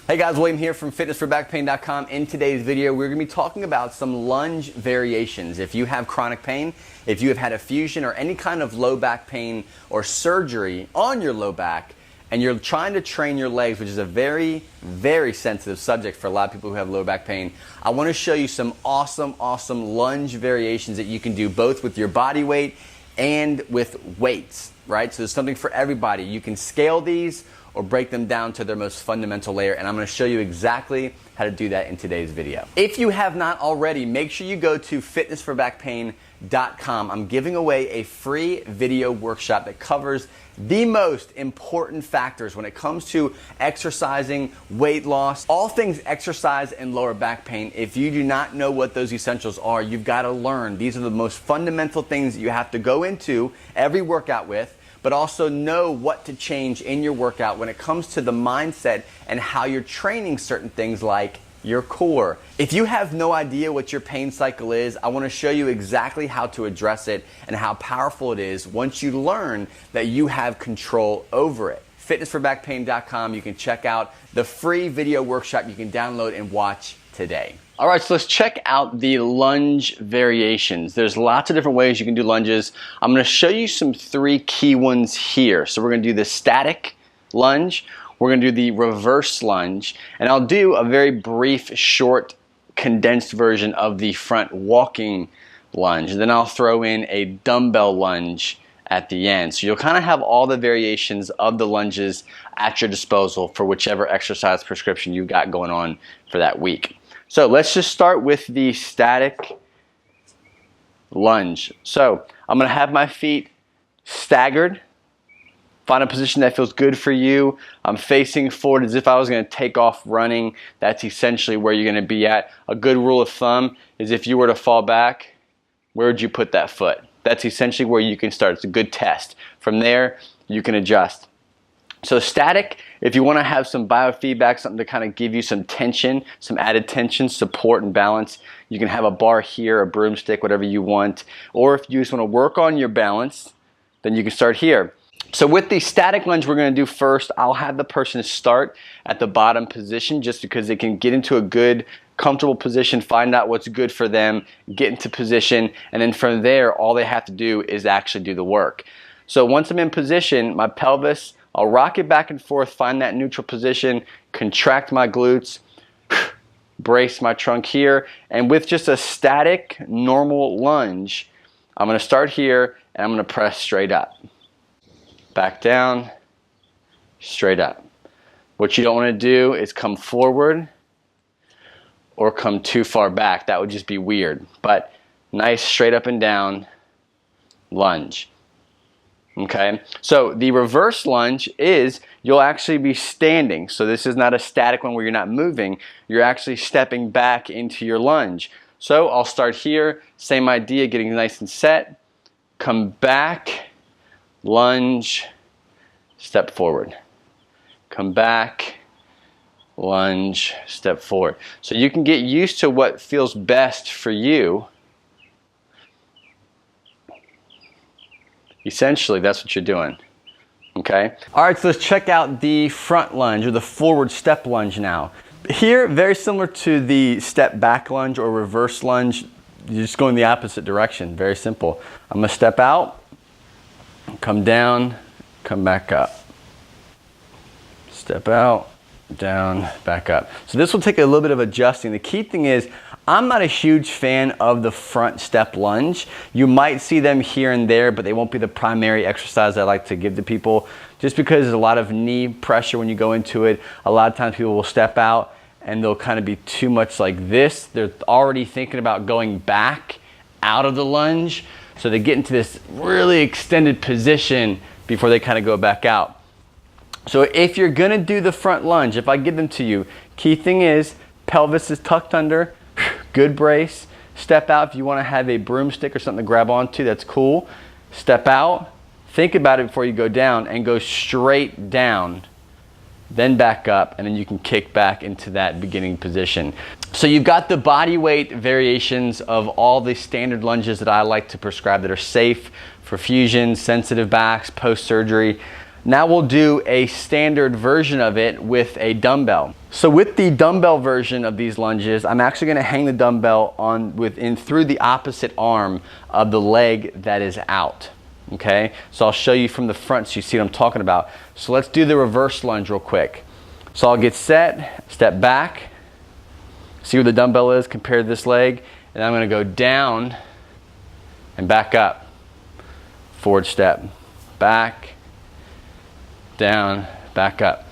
Hey guys, William here from fitnessforbackpain.com. In today's video, we're going to be talking about some lunge variations. If you have chronic pain, if you have had a fusion or any kind of low back pain or surgery on your low back, and you're trying to train your legs, which is a very, very sensitive subject for a lot of people who have low back pain, I want to show you some awesome lunge variations that you can do both with your body weight and with weights, right? So there's something for everybody. You can scale these or break them down to their most fundamental layer, and I'm going to show you exactly how to do that in today's video. If you have not already, make sure you go to fitnessforbackpain.com. I'm giving away a free video workshop that covers the most important factors when it comes to exercising, weight loss, all things exercise and lower back pain. If you do not know what those essentials are, you've got to learn. These are the most fundamental things that you have to go into every workout with, but also know what to change in your workout when it comes to the mindset and how you're training certain things like your core. If you have no idea what your pain cycle is, I want to show you exactly how to address it and how powerful it is once you learn that you have control over it. Fitnessforbackpain.com, you can check out the free video workshop you can download and watch today. All right, so let's check out the lunge variations. There's lots of different ways you can do lunges. I'm going to show you some three key ones here. So we're going to do the static lunge, we're going to do the reverse lunge, and I'll do a very brief, short, condensed version of the front walking lunge. And then I'll throw in a dumbbell lunge at the end. So you'll kind of have all the variations of the lunges at your disposal for whichever exercise prescription you got going on for that week. So let's just start with the static lunge. So I'm going to have my feet staggered. Find a position that feels good for you. I'm facing forward as if I was going to take off running. That's essentially where you're going to be at. A good rule of thumb is if you were to fall back, where would you put that foot? That's essentially where you can start. It's a good test. From there, you can adjust. So static, if you want to have some biofeedback, something to kind of give you some tension, some added tension, support, and balance, you can have a bar here, a broomstick, whatever you want. Or if you just want to work on your balance, then you can start here. So with the static lunge we're going to do first, I'll have the person start at the bottom position just because they can get into a good, comfortable position, find out what's good for them, get into position, and then from there, all they have to do is actually do the work. So once I'm in position, my pelvis, I'll rock it back and forth, find that neutral position, contract my glutes, brace my trunk here, and with just a static, normal lunge, I'm going to start here and I'm going to press straight up. Back down, straight up. What you don't want to do is come forward or come too far back. That would just be weird. But nice straight up and down lunge. Okay, so the reverse lunge is you'll actually be standing. So this is not a static one where you're not moving. You're actually stepping back into your lunge. So I'll start here, same idea, getting nice and set. Come back, lunge, step forward. Come back, lunge, step forward. So you can get used to what feels best for you. Essentially, that's what you're doing, okay? All right, so let's check out the front lunge or the forward step lunge now. Here, very similar to the step back lunge or reverse lunge, you're just going the opposite direction, very simple. I'm gonna step out, come down, come back up. Step out, down, back up. So this will take a little bit of adjusting. The key thing is, I'm not a huge fan of the front step lunge. You might see them here and there, but they won't be the primary exercise I like to give to people just because there's a lot of knee pressure when you go into it. A lot of times people will step out and they'll kind of be too much like this. They're already thinking about going back out of the lunge. So they get into this really extended position before they kind of go back out. So if you're gonna do the front lunge, if I give them to you, key thing is pelvis is tucked under, good brace. Step out if you want to have a broomstick or something to grab onto, that's cool. Step out, think about it before you go down and go straight down, then back up, and then you can kick back into that beginning position. So you've got the body weight variations of all the standard lunges that I like to prescribe that are safe for fusion, sensitive backs, post-surgery. Now we'll do a standard version of it with a dumbbell. So with the dumbbell version of these lunges, I'm actually going to hang the dumbbell on through the opposite arm of the leg that is out. Okay, so I'll show you from the front so you see what I'm talking about. So let's do the reverse lunge real quick. So I'll get set, step back, see where the dumbbell is compared to this leg, and I'm going to go down and back up. Forward step, back, down, back up.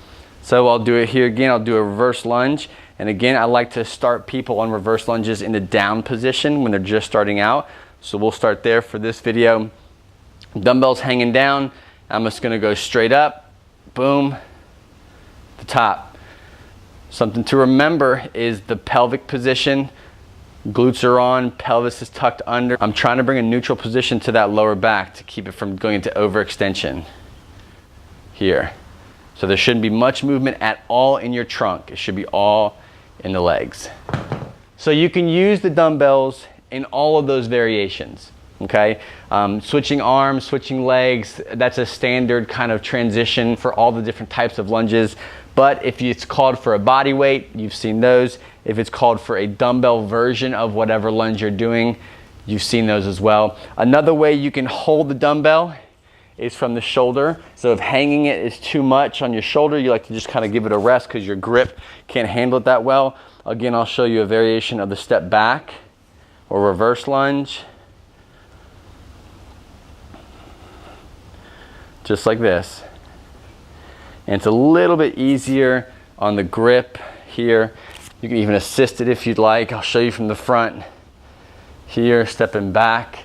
So I'll do it here again. I'll do a reverse lunge. And again, I like to start people on reverse lunges in the down position when they're just starting out. So we'll start there for this video. Dumbbells hanging down. I'm just gonna go straight up, boom, the top. Something to remember is the pelvic position. Glutes are on, pelvis is tucked under. I'm trying to bring a neutral position to that lower back to keep it from going into overextension here. So there shouldn't be much movement at all in your trunk. It should be all in the legs. So you can use the dumbbells in all of those variations, okay? Switching arms, switching legs, that's a standard kind of transition for all the different types of lunges. But if it's called for a body weight, you've seen those. If it's called for a dumbbell version of whatever lunge you're doing, you've seen those as well. Another way you can hold the dumbbell is from the shoulder. So if hanging it is too much on your shoulder, you like to just kind of give it a rest because your grip can't handle it that well. Again, I'll show you a variation of the step back or reverse lunge. Just like this. And it's a little bit easier on the grip here. You can even assist it if you'd like. I'll show you from the front here, stepping back.